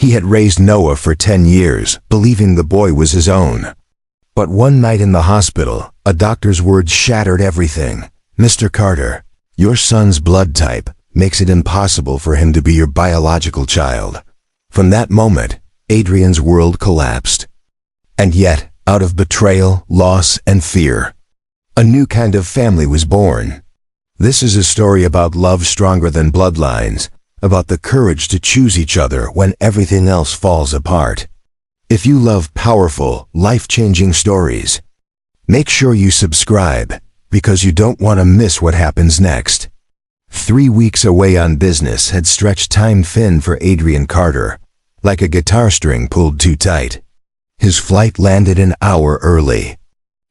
He had raised Noah for 10 years, believing the boy was his own. But one night in the hospital, a doctor's words shattered everything. "Mr. Carter, your son's blood type makes it impossible for him to be your biological child." From that moment, Adrian's world collapsed. And yet, out of betrayal, loss, and fear, a new kind of family was born. This is a story about love stronger than bloodlines, about the courage to choose each other when everything else falls apart. If you love powerful, life-changing stories, make sure you subscribe, because you don't want to miss what happens next. 3 weeks away on business had stretched time thin for Adrian Carter, like a guitar string pulled too tight. His flight landed an hour early.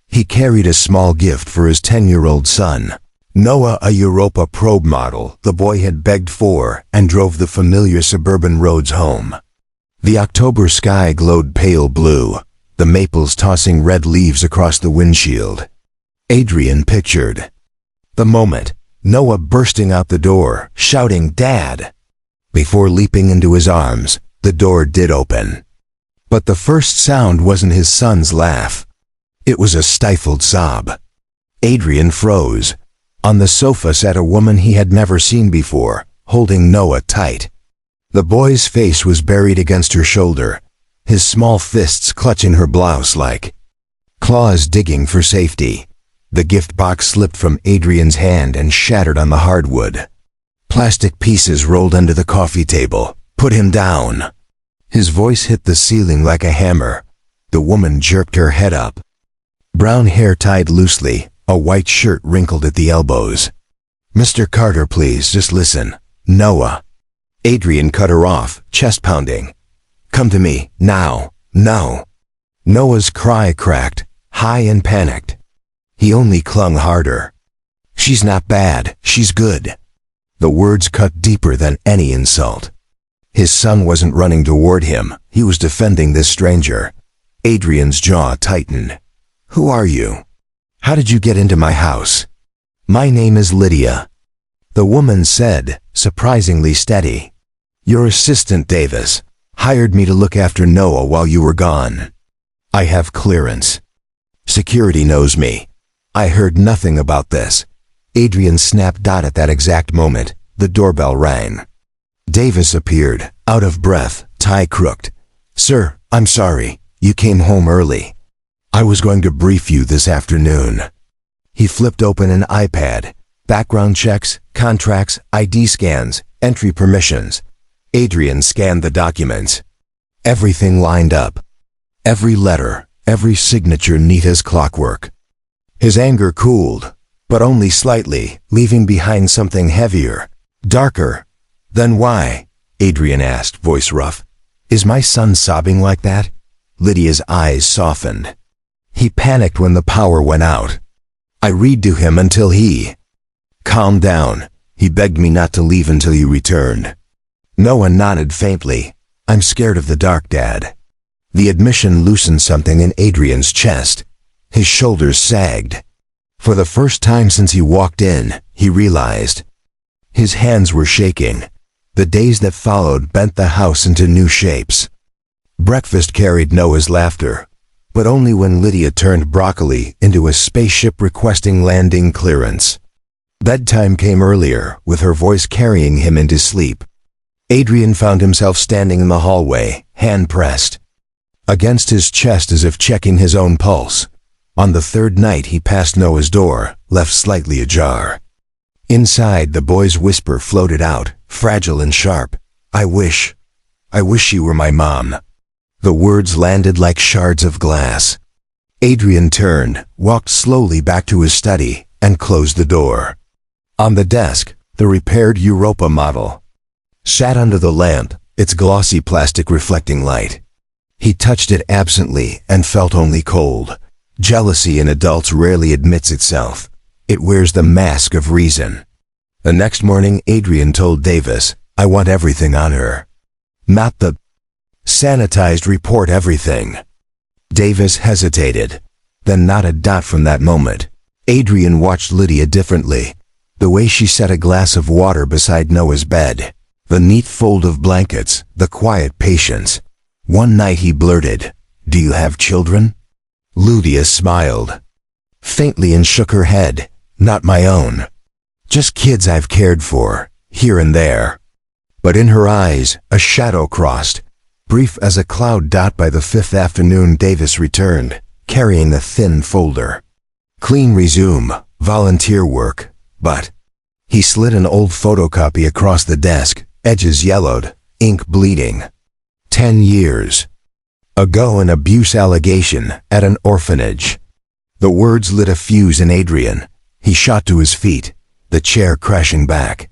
He carried a small gift for his 10-year-old son, Noah, a Europa probe model the boy had begged for, and drove the familiar suburban roads home. The October sky glowed pale blue, the maples tossing red leaves across the windshield. Adrian pictured the moment, Noah bursting out the door, shouting, "Dad!" Before leaping into his arms, the door did open. But the first sound wasn't his son's laugh. It was a stifled sob. Adrian froze. On the sofa sat a woman he had never seen before, holding Noah tight. The boy's face was buried against her shoulder, his small fists clutching her blouse like claws digging for safety. The gift box slipped from Adrian's hand and shattered on the hardwood. Plastic pieces rolled under the coffee table. "Put him down." His voice hit the ceiling like a hammer. The woman jerked her head up. Brown hair tied loosely, a white shirt wrinkled at the elbows. "Mr. Carter, please, just listen. Noah." Adrian cut her off, chest pounding. "Come to me, now, no." Noah's cry cracked, high and panicked. He only clung harder. "She's not bad, she's good." The words cut deeper than any insult. His son wasn't running toward him, he was defending this stranger. Adrian's jaw tightened. "Who are you? How did you get into my house?" "My name is Lydia," the woman said, surprisingly steady. "Your assistant, Davis, hired me to look after Noah while you were gone. I have clearance. Security knows me. I heard nothing about this." Adrian snapped out at that exact moment. The doorbell rang. Davis appeared, out of breath, tie crooked. "Sir, I'm sorry. You came home early. I was going to brief you this afternoon." He flipped open an iPad. Background checks, contracts, ID scans, entry permissions. Adrian scanned the documents. Everything lined up. Every letter, every signature neat as clockwork. His anger cooled, but only slightly, leaving behind something heavier, darker. "Then why?" Adrian asked, voice rough. "Is my son sobbing like that?" Lydia's eyes softened. "He panicked when the power went out. I read to him until he..." "Calm down. He begged me not to leave until you returned." Noah nodded faintly. "I'm scared of the dark, Dad." The admission loosened something in Adrian's chest. His shoulders sagged. For the first time since he walked in, he realized. His hands were shaking. The days that followed bent the house into new shapes. Breakfast carried Noah's laughter, but only when Lydia turned broccoli into a spaceship requesting landing clearance. Bedtime came earlier, with her voice carrying him into sleep. Adrian found himself standing in the hallway, hand pressed against his chest as if checking his own pulse. On the third night he passed Noah's door, left slightly ajar. Inside, the boy's whisper floated out, fragile and sharp. I wish you were my mom." The words landed like shards of glass. Adrian turned, walked slowly back to his study, and closed the door. On the desk, the repaired Europa model sat under the lamp, its glossy plastic reflecting light. He touched it absently and felt only cold. Jealousy in adults rarely admits itself. It wears the mask of reason. The next morning, Adrian told Davis, "I want everything on her. Not the sanitized report everything." Davis hesitated. Then not a dot from that moment. Adrian watched Lydia differently. The way she set a glass of water beside Noah's bed. The neat fold of blankets, the quiet patience. One night he blurted, "Do you have children?" Lydia smiled faintly and shook her head. "Not my own. Just kids I've cared for, here and there." But in her eyes, a shadow crossed. Brief as a cloud dot. By the fifth afternoon, Davis returned, carrying a thin folder. "Clean resume, volunteer work, but..." He slid an old photocopy across the desk, edges yellowed, ink bleeding. 10 years ago, an abuse allegation at an orphanage. The words lit a fuse in Adrian. He shot to his feet, the chair crashing back.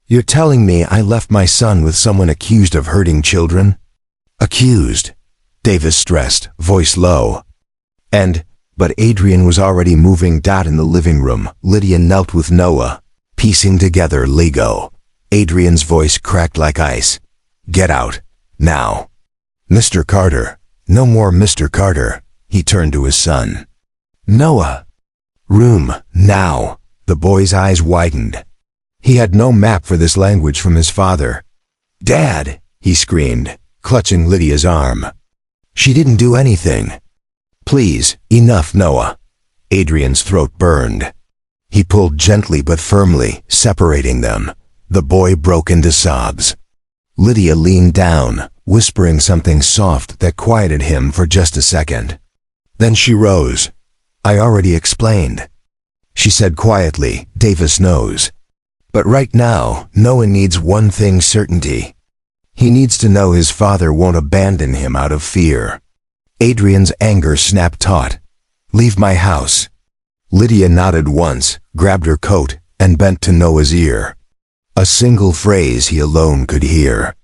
"You're telling me I left my son with someone accused of hurting children?" "Accused," Davis stressed, voice low. But Adrian was already moving. In the living room, Lydia knelt with Noah, piecing together Lego. Adrian's voice cracked like ice. "Get out, now." "Mr. Carter." "No more Mr. Carter." He turned to his son. "Noah." "Room, now." The boy's eyes widened. He had no map for this language from his father. "Dad!" he screamed, clutching Lydia's arm. "She didn't do anything." "Please, enough, Noah." Adrian's throat burned. He pulled gently but firmly, separating them. The boy broke into sobs. Lydia leaned down, whispering something soft that quieted him for just a second. Then she rose. "I already explained," she said quietly. "Davis knows. But right now, Noah needs one thing: certainty. He needs to know his father won't abandon him out of fear." Adrian's anger snapped taut. "Leave my house." Lydia nodded once, grabbed her coat, and bent to Noah's ear. A single phrase he alone could hear.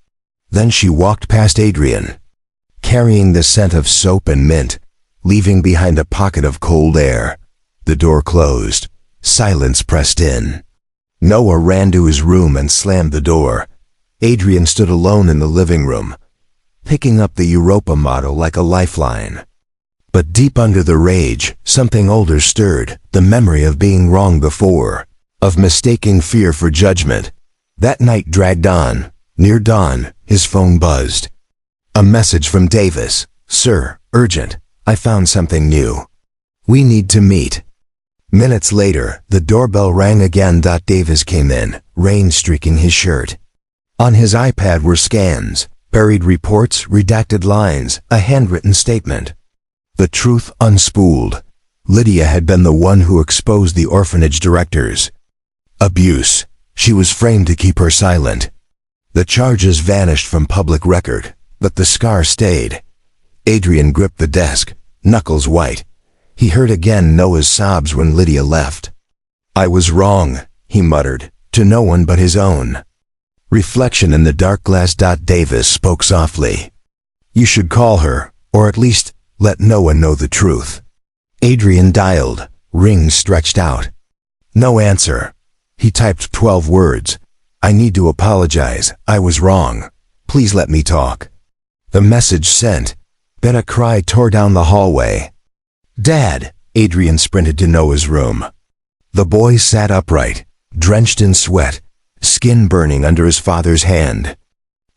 Then she walked past Adrian, carrying the scent of soap and mint, leaving behind a pocket of cold air. The door closed. Silence pressed in. Noah ran to his room and slammed the door. Adrian stood alone in the living room, picking up the Europa model like a lifeline. But deep under the rage, something older stirred, the memory of being wrong before, of mistaking fear for judgment. That night dragged on. Near dawn, his phone buzzed. A message from Davis. "Sir, urgent. I found something new. We need to meet." Minutes later, the doorbell rang again. Davis came in, rain streaking his shirt. On his iPad were scans, buried reports, redacted lines, a handwritten statement. The truth unspooled. Lydia had been the one who exposed the orphanage directors. Abuse. She was framed to keep her silent. The charges vanished from public record, but the scar stayed. Adrian gripped the desk, knuckles white. He heard again Noah's sobs when Lydia left. "I was wrong," he muttered, to no one but his own. Reflection in the dark glass. Davis spoke softly. "You should call her, or at least let Noah know the truth." Adrian dialed, rings stretched out. No answer. He typed 12 words. "I need to apologize. I was wrong. Please let me talk." The message sent. Then a cry tore down the hallway. "Dad!" Adrian sprinted to Noah's room. The boy sat upright, drenched in sweat, skin burning under his father's hand.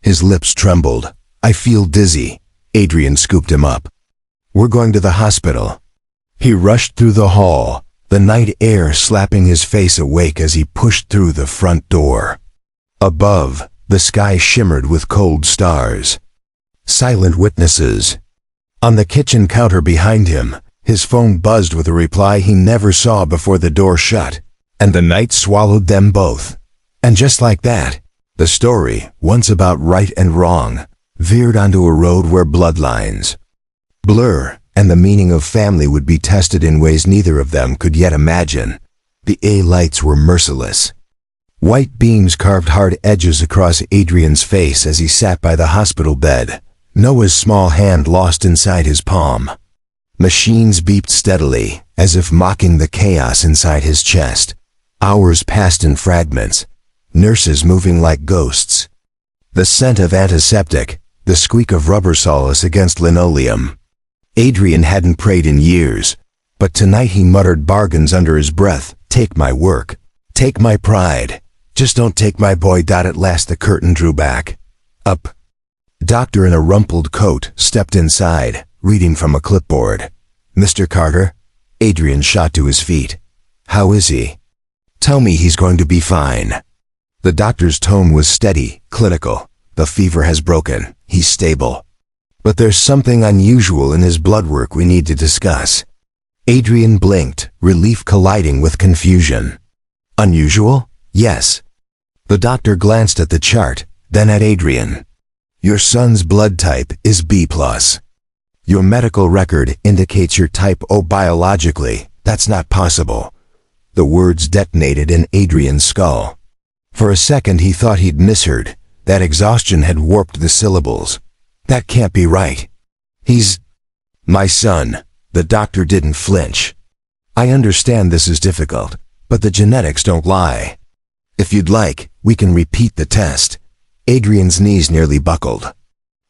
His lips trembled. "I feel dizzy." Adrian scooped him up. "We're going to the hospital." He rushed through the hall, the night air slapping his face awake as he pushed through the front door. Above, the sky shimmered with cold stars. Silent witnesses. On the kitchen counter behind him, his phone buzzed with a reply he never saw before the door shut, and the night swallowed them both. And just like that, the story, once about right and wrong, veered onto a road where bloodlines blur, and the meaning of family would be tested in ways neither of them could yet imagine. The lights were merciless. White beams carved hard edges across Adrian's face as he sat by the hospital bed, Noah's small hand lost inside his palm. Machines beeped steadily, as if mocking the chaos inside his chest. Hours passed in fragments, nurses moving like ghosts. The scent of antiseptic, the squeak of rubber solace against linoleum. Adrian hadn't prayed in years, but tonight he muttered bargains under his breath. "Take my work. Take my pride. Just don't take my boy. At last the curtain drew back. Up. Doctor in a rumpled coat stepped inside, reading from a clipboard. Mr. Carter? Adrian shot to his feet. How is he? Tell me he's going to be fine. The doctor's tone was steady, clinical. The fever has broken. He's stable. But there's something unusual in his blood work we need to discuss. Adrian blinked, relief colliding with confusion. Unusual? Yes. The doctor glanced at the chart, then at Adrian. Your son's blood type is B+. Your medical record indicates your type O. Biologically, that's not possible. The words detonated in Adrian's skull. For a second he thought he'd misheard. That exhaustion had warped the syllables. That can't be right. He's my son. The doctor didn't flinch. I understand this is difficult, but the genetics don't lie. If you'd like, we can repeat the test. Adrian's knees nearly buckled.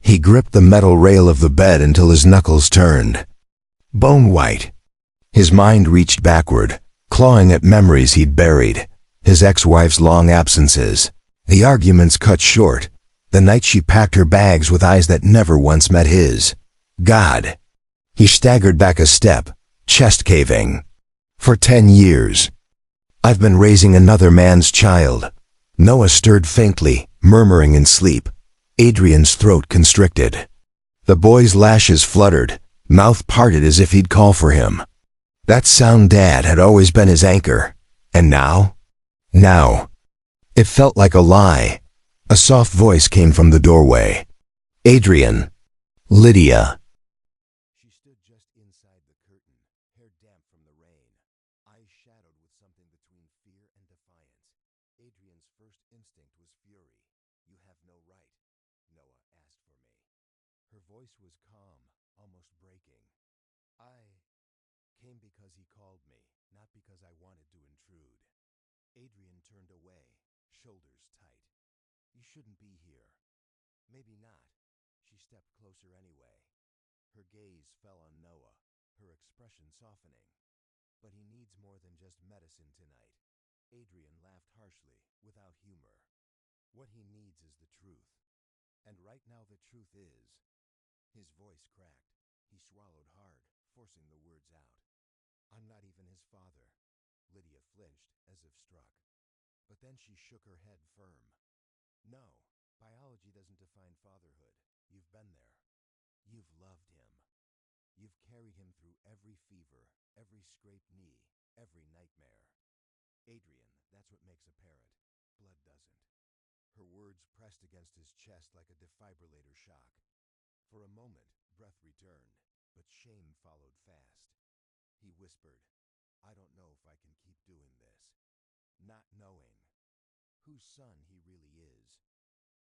He gripped the metal rail of the bed until his knuckles turned. Bone white. His mind reached backward, clawing at memories he'd buried. His ex-wife's long absences. The arguments cut short. The night she packed her bags with eyes that never once met his. God. He staggered back a step, chest caving. For 10 years. I've been raising another man's child. Noah stirred faintly, murmuring in sleep. Adrian's throat constricted. The boy's lashes fluttered, mouth parted as if he'd call for him. That sound Dad had always been his anchor. And now? Now. It felt like a lie. A soft voice came from the doorway. Adrian. Lydia. She stood just inside the curtain, hair damp from the rain, eyes shadowed with something between fear and defiance. Adrian's first instinct was fury. You have no right. Noah asked for me. Her voice was calm, almost breaking. I came because he called me, not because I wanted to intrude. Adrian turned away, shoulders tight. You shouldn't be here. Maybe not. She stepped closer anyway. Her gaze fell on Noah, her expression softening. But he needs more than just medicine tonight. Adrian laughed harshly, without humor. What he needs is the truth. And right now the truth is... His voice cracked. He swallowed hard, forcing the words out. I'm not even his father. Lydia flinched, as if struck. But then she shook her head firm. No, biology doesn't define fatherhood. You've been there. You've loved him. You've carried him through every fever, every scraped knee, every nightmare. Adrian, that's what makes a parent. Blood doesn't. Her words pressed against his chest like a defibrillator shock. For a moment, breath returned, but shame followed fast. He whispered, I don't know if I can keep doing this. Not knowing whose son he really is.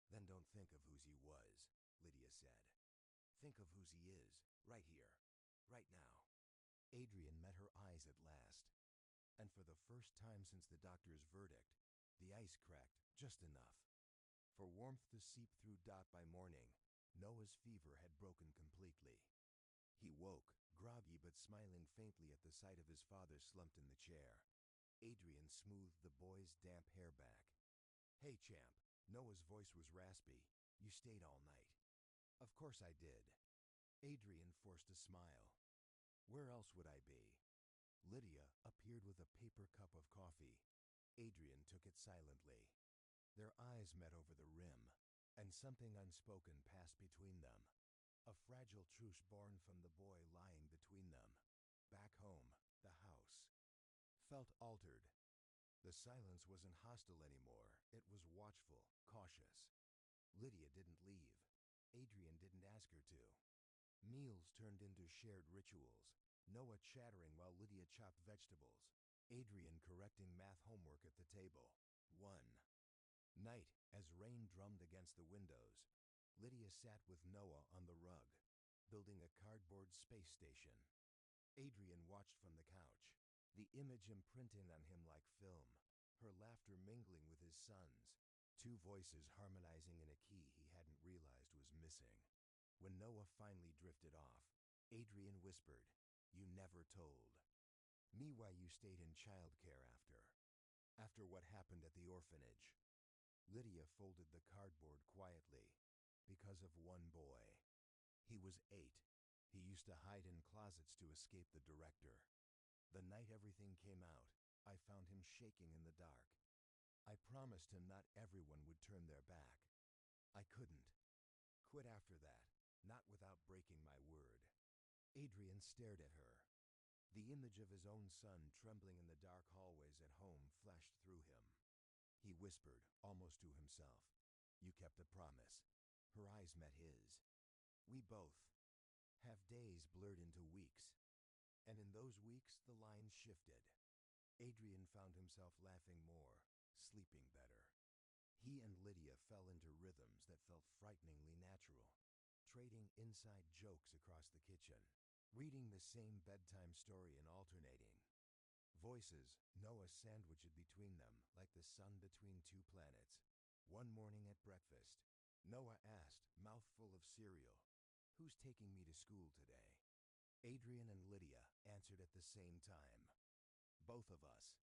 Then don't think of whose he was, Lydia said. Think of whose he is, right here, right now. Adrian met her eyes at last. And for the first time since the doctor's verdict, the ice cracked just enough. For warmth to seep through. By morning, Noah's fever had broken completely. He woke, groggy but smiling faintly at the sight of his father slumped in the chair. Adrian smoothed the boy's damp hair back. Hey, champ. Noah's voice was raspy. You stayed all night. Of course I did. Adrian forced a smile. Where else would I be? Lydia appeared with a paper cup of coffee. Adrian took it silently. Their eyes met over the rim, and something unspoken passed between them. A fragile truce born from the boy lying between them. Back home, the house felt altered. The silence wasn't hostile anymore. It was watchful, cautious. Lydia didn't leave. Adrian didn't ask her to. Meals turned into shared rituals. Noah chattering while Lydia chopped vegetables. Adrian correcting math homework at the table. One night, as rain drummed against the windows, Lydia sat with Noah on the rug, building a cardboard space station. Adrian watched from the couch, the image imprinting on him like film, her laughter mingling with his son's, two voices harmonizing in a key he hadn't realized was missing. When Noah finally drifted off, Adrian whispered, You never told me why you stayed in childcare after. After what happened at the orphanage, Lydia folded the cardboard quietly. Because of one boy. He was 8. He used to hide in closets to escape the director. The night everything came out, I found him shaking in the dark. I promised him not everyone would turn their back. I couldn't quit after that, not without breaking my word. Adrian stared at her. The image of his own son trembling in the dark hallways at home flashed through him. He whispered, almost to himself, "You kept a promise." Her eyes met his. We both have days blurred into weeks. And in those weeks, the lines shifted. Adrian found himself laughing more, sleeping better. He and Lydia fell into rhythms that felt frighteningly natural, trading inside jokes across the kitchen, reading the same bedtime story and alternating voices, Noah sandwiched between them like the sun between two planets. One morning at breakfast, Noah asked, mouthful of cereal, "Who's taking me to school today?" Adrian and Lydia answered at the same time. "Both of us."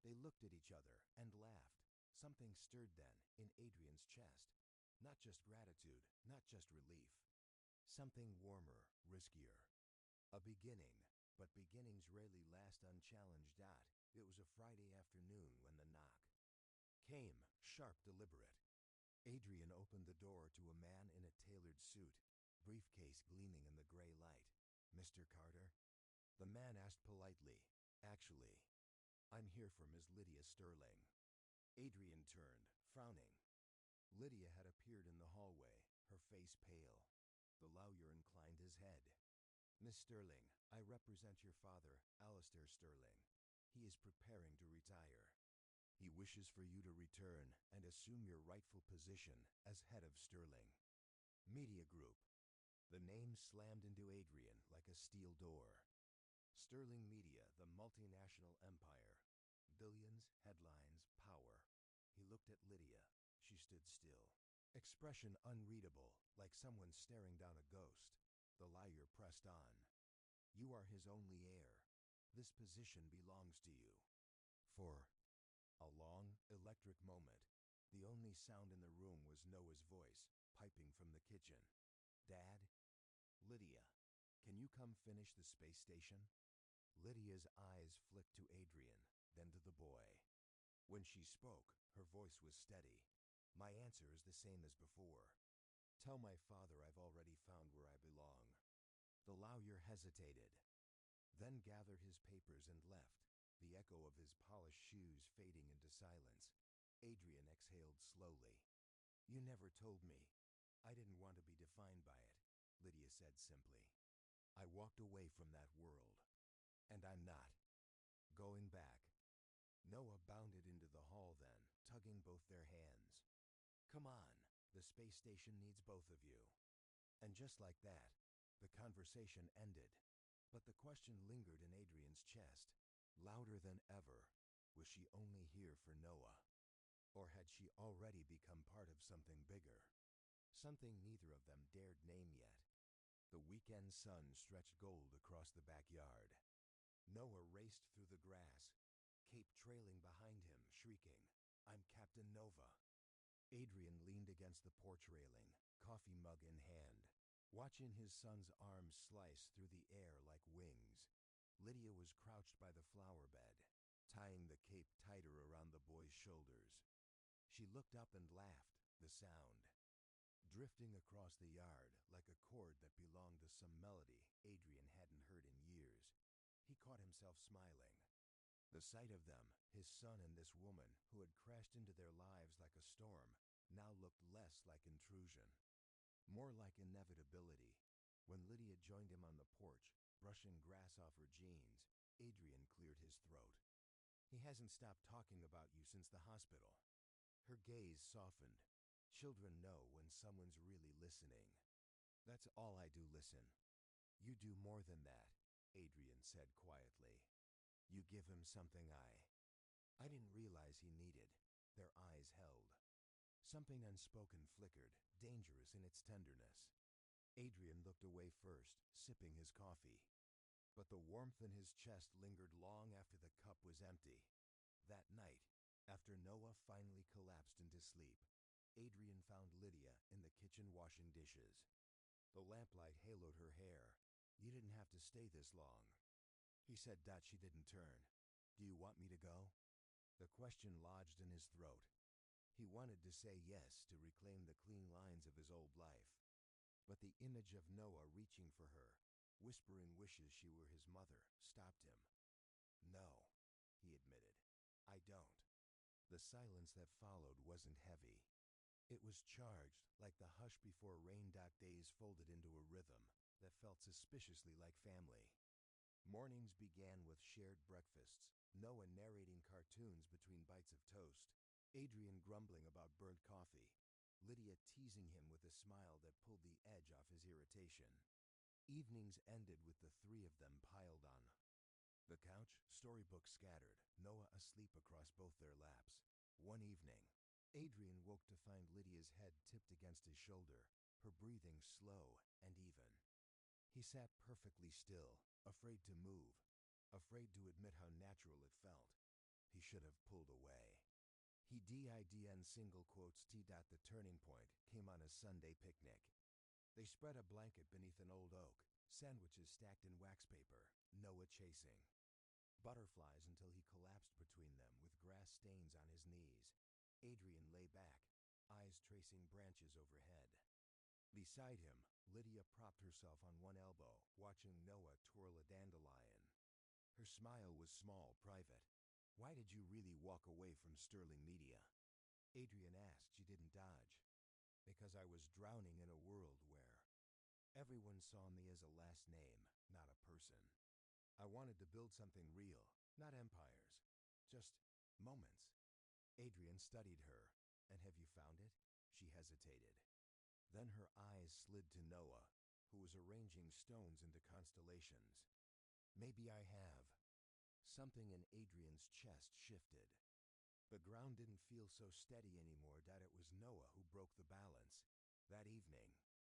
They looked at each other and laughed. Something stirred then in Adrian's chest. Not just gratitude, not just relief. Something warmer, riskier. A beginning, but beginnings rarely last unchallenged. It was a Friday afternoon when the knock came, sharp, deliberate. Adrian opened the door to a man in a tailored suit, briefcase gleaming in the gray light. "Mr. Carter?" The man asked politely. "Actually, I'm here for Ms. Lydia Sterling." Adrian turned, frowning. Lydia had appeared in the hallway, her face pale. The lawyer inclined his head. "Miss Sterling, I represent your father, Alistair Sterling. He is preparing to retire. He wishes for you to return and assume your rightful position as head of Sterling Media Group." The name slammed into Adrian like a steel door. Sterling Media, the multinational empire. Billions, headlines, power. He looked at Lydia. She stood still. Expression unreadable, like someone staring down a ghost. The lawyer pressed on. "You are his only heir. This position belongs to you." For a long, electric moment, the only sound in the room was Noah's voice, piping from the kitchen. "Dad? Lydia, can you come finish the space station?" Lydia's eyes flicked to Adrian, then to the boy. When she spoke, her voice was steady. "My answer is the same as before. Tell my father I've already found where I belong." The lawyer hesitated, then gathered his papers and left, the echo of his polished shoes fading into silence. Adrian exhaled slowly. "You never told me. I didn't want to be defined by it," Lydia said simply. "I walked away from that world. And I'm not going back." Noah bounded into the hall then, tugging both their hands. "Come on, the space station needs both of you." And just like that, the conversation ended. But the question lingered in Adrian's chest, louder than ever. Was she only here for Noah? Or had she already become part of something bigger? Something neither of them dared name yet. The weekend sun stretched gold across the backyard. Noah raced through the grass, Cape trailing behind him, shrieking, "I'm Captain Nova." Adrian leaned against the porch railing, coffee mug in hand, watching his son's arms slice through the air like wings. Lydia was crouched by the flower bed, tying the cape tighter around the boy's shoulders. She looked up and laughed, the sound drifting across the yard like a chord that belonged to some melody Adrian hadn't heard in years. He caught himself smiling. The sight of them, his son and this woman who had crashed into their lives like a storm, now looked less like intrusion, more like inevitability. When Lydia joined him on the porch, brushing grass off her jeans, Adrian cleared his throat. "He hasn't stopped talking about you since the hospital." Her gaze softened. Children know when someone's really listening. "That's all I do, listen." "You do more than that," Adrian said quietly. "You give him something I didn't realize he needed." Their eyes held. Something unspoken flickered, dangerous in its tenderness. Adrian looked away first, sipping his coffee. But the warmth in his chest lingered long after the cup was empty. That night, After Noah finally collapsed into sleep, Adrian found Lydia in the kitchen washing dishes. The lamplight haloed her hair. "You didn't have to stay this long," he said. She didn't turn. "Do you want me to go?" The question lodged in his throat. He wanted to say yes to reclaim the clean lines of his old life. But the image of Noah reaching for her, whispering wishes she were his mother, stopped him. "No," he admitted. "I don't." The silence that followed wasn't heavy. It was charged, like the hush before rain. Days folded into a rhythm that felt suspiciously like family. Mornings began with shared breakfasts, Noah narrating cartoons between bites of toast, Adrian grumbling about burnt coffee, Lydia teasing him with a smile that pulled the edge off his irritation. Evenings ended with the three of them piled on the couch, storybooks scattered, Noah asleep across both their laps. One evening, Adrian woke to find Lydia's head tipped against his shoulder, her breathing slow and even. He sat perfectly still, afraid to move, afraid to admit how natural it felt. He should have pulled away. He did single quotes t. The turning point came on a Sunday picnic. They spread a blanket beneath an old oak, sandwiches stacked in wax paper, Noah chasing butterflies until he collapsed between them with grass stains on his knees. Adrian lay back, eyes tracing branches overhead. Beside him, Lydia propped herself on one elbow, watching Noah twirl a dandelion. Her smile was small, private. "Why did you really walk away from Sterling Media?" Adrian asked. She didn't dodge. "Because I was drowning in a world where everyone saw me as a last name, not a person. I wanted to build something real, not empires, just moments." Adrian studied her. "And have you found it?" She hesitated. Then her eyes slid to Noah, who was arranging stones into constellations. "Maybe I have." Something in Adrian's chest shifted. The ground didn't feel so steady anymore. It was Noah who broke the balance. That evening,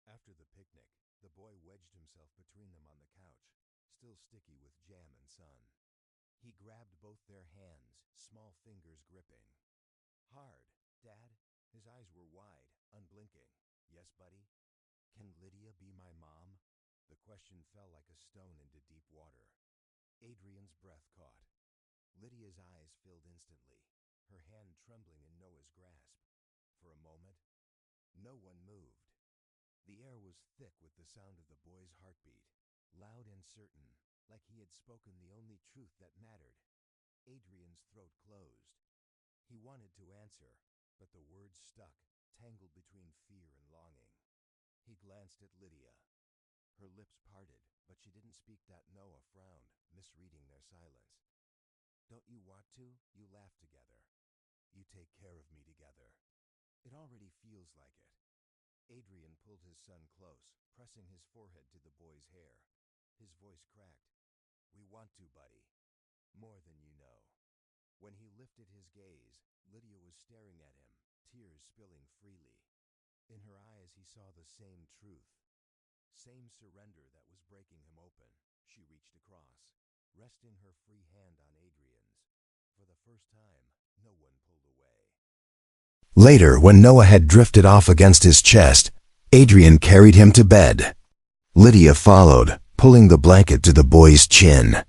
after the picnic, the boy wedged himself between them on the couch, still sticky with jam and sun. He grabbed both their hands, small fingers gripping. "Hard, Dad?" His eyes were wide, unblinking. "Yes, buddy?" "Can Lydia be my mom?" The question fell like a stone into deep water. Adrian's breath caught. Lydia's eyes filled instantly, her hand trembling in Noah's grasp. For a moment, no one moved. The air was thick with the sound of the boy's heartbeat, loud and certain, like he had spoken the only truth that mattered. Adrian's throat closed. He wanted to answer, but the words stuck, tangled between fear and longing. He glanced at Lydia. Her lips parted, but she didn't speak. Noah frowned, misreading their silence. "Don't you want to? You laugh together. You take care of me together. It already feels like it." Adrian pulled his son close, pressing his forehead to the boy's hair. His voice cracked. "We want to, buddy. More than you know." When he lifted his gaze, Lydia was staring at him, tears spilling freely. In her eyes he saw the same truth, same surrender that was breaking him open. She reached across, resting her free hand on Adrian's. For the first time, no one pulled away. Later, when Noah had drifted off against his chest, Adrian carried him to bed. Lydia followed, pulling the blanket to the boy's chin.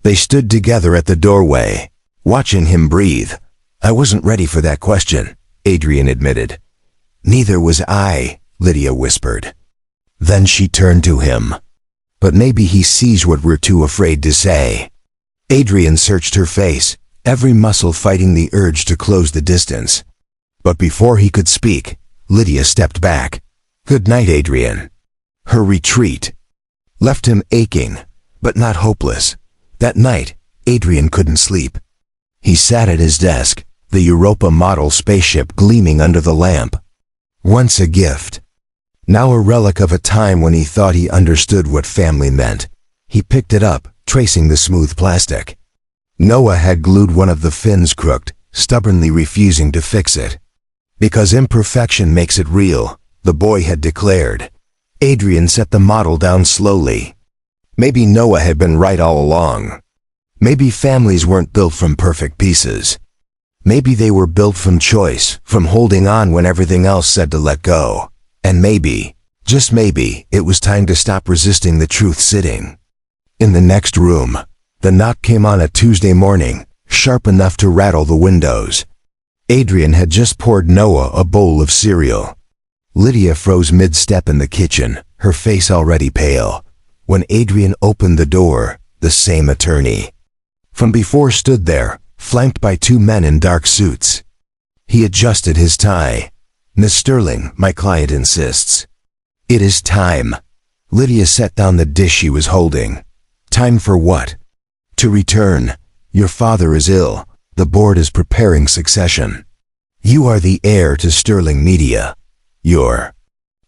They stood together at the doorway, watching him breathe. "I wasn't ready for that question," Adrian admitted. "Neither was I," Lydia whispered. Then she turned to him. "But maybe he sees what we're too afraid to say." Adrian searched her face, every muscle fighting the urge to close the distance. But before he could speak, Lydia stepped back. "Good night, Adrian." Her retreat left him aching, but not hopeless. That night, Adrian couldn't sleep. He sat at his desk, the Europa model spaceship gleaming under the lamp. Once a gift, now a relic of a time when he thought he understood what family meant. He picked it up, tracing the smooth plastic. Noah had glued one of the fins crooked, stubbornly refusing to fix it. "Because imperfection makes it real," the boy had declared. Adrian set the model down slowly. Maybe Noah had been right all along. Maybe families weren't built from perfect pieces. Maybe they were built from choice, from holding on when everything else said to let go. And maybe, just maybe, it was time to stop resisting the truth sitting. In the next room, the knock came on a Tuesday morning, sharp enough to rattle the windows. Adrian had just poured Noah a bowl of cereal. Lydia froze mid-step in the kitchen, her face already pale. When Adrian opened the door, the same attorney from before stood there, flanked by two men in dark suits. He adjusted his tie. "Miss Sterling, my client insists." "It is time." Lydia set down the dish she was holding. "Time for what?" "To return. Your father is ill. The board is preparing succession. You are the heir to Sterling Media. Your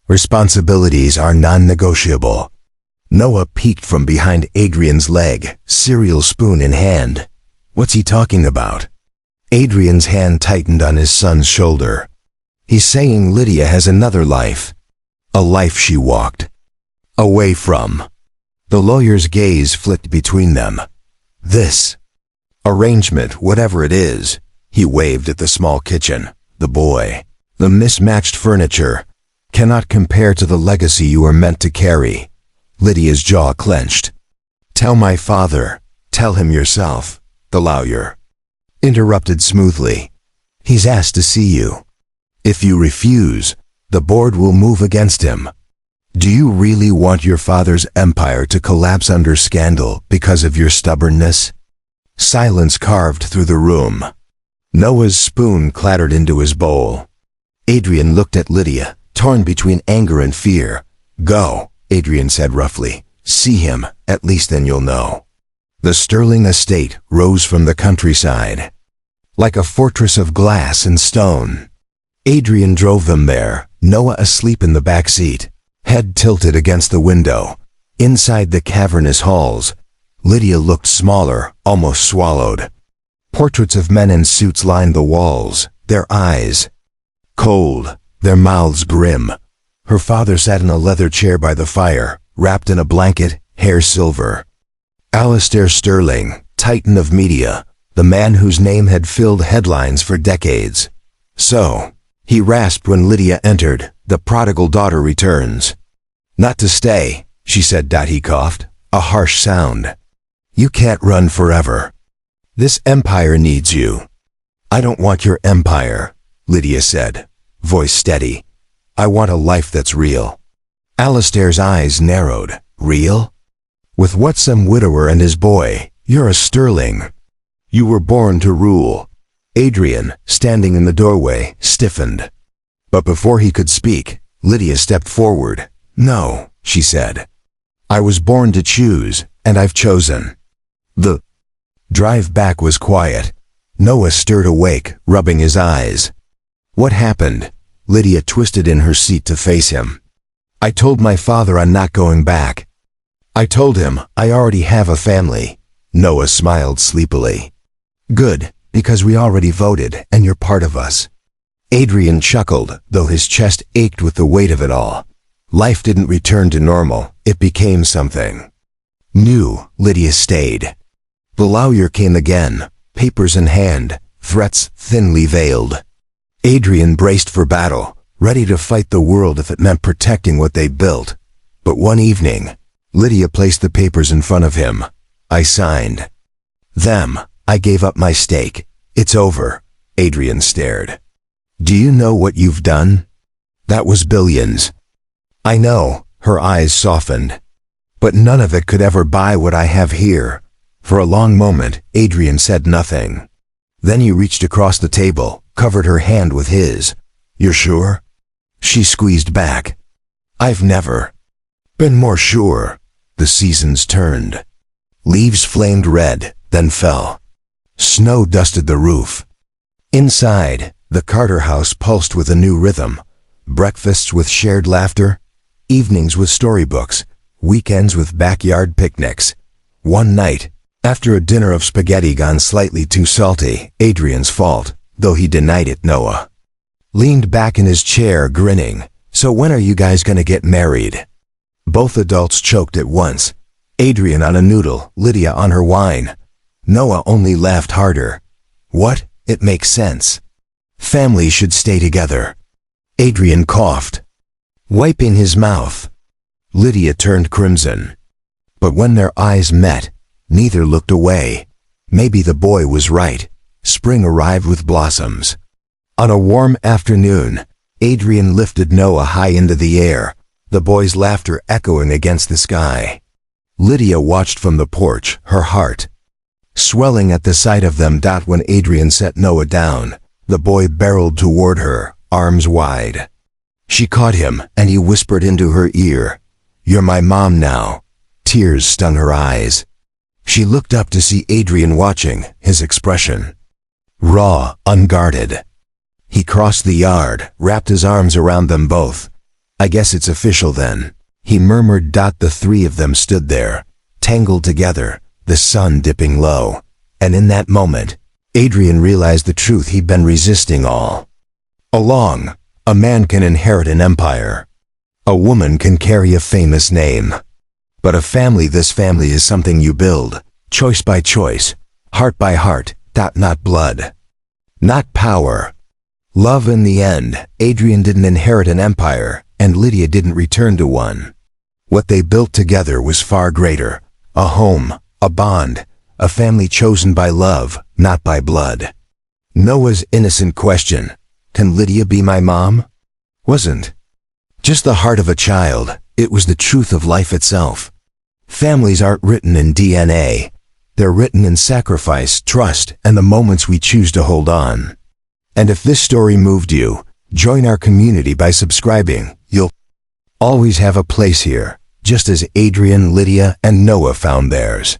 responsibilities are non-negotiable." Noah peeked from behind Adrian's leg, cereal spoon in hand. "What's he talking about?" Adrian's hand tightened on his son's shoulder. "He's saying Lydia has another life. A life she walked away from." The lawyer's gaze flicked between them. "This arrangement, whatever it is," he waved at the small kitchen, "the boy, the mismatched furniture, cannot compare to the legacy you are meant to carry." Lydia's jaw clenched. "Tell my father. Tell him yourself," the lawyer interrupted smoothly. "He's asked to see you. If you refuse, the board will move against him. Do you really want your father's empire to collapse under scandal because of your stubbornness?" Silence carved through the room. Noah's spoon clattered into his bowl. Adrian looked at Lydia, torn between anger and fear. "Go," Adrian said roughly. "See him, at least then you'll know." The Sterling estate rose from the countryside, like a fortress of glass and stone. Adrian drove them there, Noah asleep in the back seat, head tilted against the window. Inside the cavernous halls, Lydia looked smaller, almost swallowed. Portraits of men in suits lined the walls, their eyes cold, their mouths grim. Her father sat in a leather chair by the fire, wrapped in a blanket, hair silver. Alastair Sterling, titan of media, the man whose name had filled headlines for decades. "So," he rasped when Lydia entered, "the prodigal daughter returns." "Not to stay," she said. He coughed, a harsh sound. "You can't run forever. This empire needs you." "I don't want your empire," Lydia said, voice steady. "I want a life that's real." Alastair's eyes narrowed. "Real? With what, some widower and his boy? You're a Sterling. You were born to rule." Adrian, standing in the doorway, stiffened. But before he could speak, Lydia stepped forward. "No," she said. "I was born to choose, and I've chosen." The drive back was quiet. Noah stirred awake, rubbing his eyes. "What happened?" Lydia twisted in her seat to face him. "I told my father I'm not going back. I told him I already have a family." Noah smiled sleepily. "Good, because we already voted and you're part of us." Adrian chuckled, though his chest ached with the weight of it all. Life didn't return to normal, it became something new. Lydia stayed. The lawyer came again, papers in hand, threats thinly veiled. Adrian braced for battle, ready to fight the world if it meant protecting what they built. But one evening, Lydia placed the papers in front of him. "I signed them. I gave up my stake. It's over." Adrian stared. "Do you know what you've done? That was billions." "I know," her eyes softened. "But none of it could ever buy what I have here." For a long moment, Adrian said nothing. Then he reached across the table, covered her hand with his. "You're sure?" She squeezed back. "I've never been more sure." The seasons turned. Leaves flamed red, then fell. Snow dusted the roof. Inside, the Carter house pulsed with a new rhythm. Breakfasts with shared laughter, evenings with storybooks, weekends with backyard picnics. One night, after a dinner of spaghetti gone slightly too salty, Adrian's fault, though he denied it, Noah leaned back in his chair, grinning. "So when are you guys gonna get married?" Both adults choked at once. Adrian on a noodle, Lydia on her wine. Noah only laughed harder. "What?" It makes sense. Families should stay together. Adrian coughed, wiping his mouth. Lydia turned crimson. But when their eyes met, neither looked away. Maybe the boy was right. Spring arrived with blossoms. On a warm afternoon, Adrian lifted Noah high into the air, the boy's laughter echoing against the sky. Lydia watched from the porch, her heart swelling at the sight of them. When Adrian set Noah down, the boy barreled toward her, arms wide. She caught him, and he whispered into her ear, "You're my mom now." Tears stung her eyes. She looked up to see Adrian watching, his expression raw, unguarded. He crossed the yard, wrapped his arms around them both. "I guess it's official then," he murmured. The three of them stood there, tangled together, the sun dipping low. And in that moment, Adrian realized the truth he'd been resisting all along. A man can inherit an empire. A woman can carry a famous name. But a family, this family is something you build, choice by choice, heart by heart, not blood, not power. Love. In the end, Adrian didn't inherit an empire, and Lydia didn't return to one. What they built together was far greater. A home, a bond, a family chosen by love, not by blood. Noah's innocent question, "Can Lydia be my mom?" wasn't just the heart of a child, it was the truth of life itself. Families aren't written in DNA. They're written in sacrifice, trust, and the moments we choose to hold on. And if this story moved you, join our community by subscribing. You'll always have a place here, just as Adrian, Lydia, and Noah found theirs.